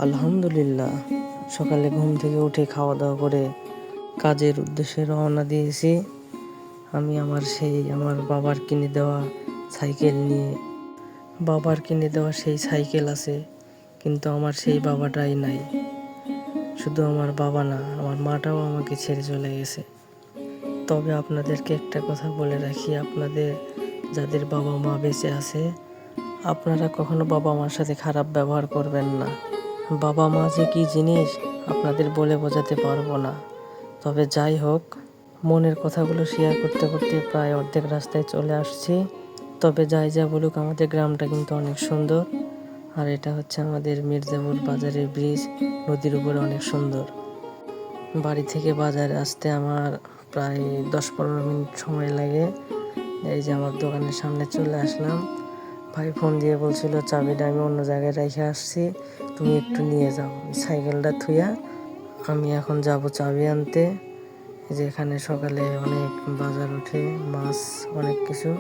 আলহামদুলিল্লাহ, সকালে ঘুম থেকে উঠে খাওয়া দাওয়া করে কাজের উদ্দেশ্যে রওনা দিয়েছি। আমি আমার বাবার কিনে দেওয়া সাইকেল নিয়ে। বাবার কিনে দেওয়া সেই সাইকেল আছে, কিন্তু আমার সেই বাবাটাই নাই। শুধু আমার বাবা না, আমার মাটাও আমাকে ছেড়ে চলে গেছে। তবে আপনাদেরকে একটা কথা বলে রাখি, আপনাদের যাদের বাবা মা বেঁচে আছে, আপনারা কখনো বাবা মার সাথে খারাপ ব্যবহার করবেন না। বাবা মা যে কী জিনিস আপনাদের বলে বোঝাতে পারবো না। তবে যাই হোক, মনের কথাগুলো শেয়ার করতে করতে প্রায় অর্ধেক রাস্তায় চলে আসছি। তবে যাই যা বলুক, আমাদের গ্রামটা কিন্তু অনেক সুন্দর। আর এটা হচ্ছে আমাদের মির্জাপুর বাজারের ব্রিজ, নদীর উপরে অনেক সুন্দর। বাড়ি থেকে বাজারে আসতে আমার প্রায় 10-15 মিনিট সময় লাগে। এই যে আমার দোকানের সামনে চলে আসলাম। ভাই ফোন দিয়ে বলছিল চাবিটা আমি অন্য জায়গায় রেখে আসছি, তুমি একটু নিয়ে যাও। সাইকেলটা থুইয়া আমি এখন যাব চাবি আনতে। যে এখানে সকালে অনেক বাজার ওঠে, মাছ, অনেক কিছু।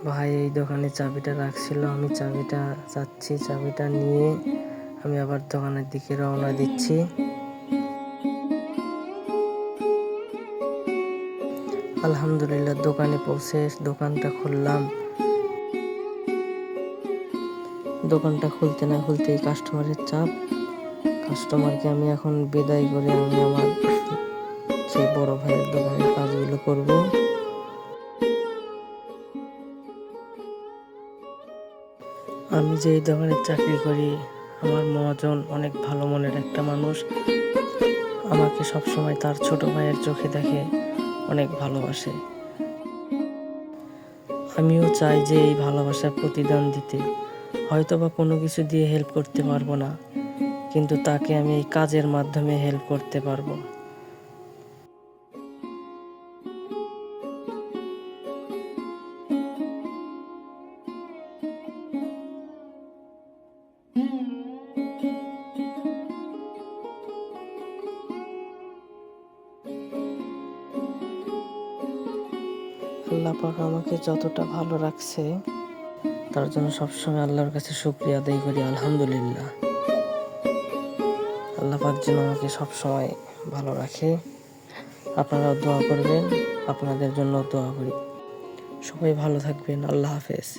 ভাই এই দোকানে চাবিটা রাখছিল, আমি চাবিটা চাচ্ছি। চাবিটা নিয়ে আমি আবার দোকানের দিকে রওনা দিচ্ছি। আলহামদুলিল্লাহ, দোকানে পৌঁছে দোকানটা খুললাম। দোকানটা খুলতে না খুলতেই কাস্টমারের চাপ। কাস্টমারকে আমি এখন বিদায় করে আমি আমার সেই বড় ভাইয়ের দোকানের কাজগুলো করব। আমি যে এই দোকানে চাকরি করি, আমার মহাজন অনেক ভালো মনের একটা মানুষ। আমাকে সবসময় তার ছোট ভাইয়ের চোখে দেখে, অনেক ভালোবাসে। আমিও চাই যে এই ভালোবাসার প্রতিদান দিতে। হয়তোবা কোনো কিছু দিয়ে হেল্প করতে পারবো না, কিন্তু তাকে আমি এই কাজের মাধ্যমে হেল্প করতে পারবো। আল্লাহ পাক আমাকে যতটা ভালো রাখছে, তার জন্য সবসময় আল্লাহর কাছে শুকরিয়া আদায় করি। আলহামদুলিল্লাহ, আল্লাহ পাক যেন আমাকে সবসময় ভালো রাখে। আপনারাও দোয়া করবেন, আপনাদের জন্য দোয়া করি। সবাই ভালো থাকবেন। আল্লাহ হাফেজ।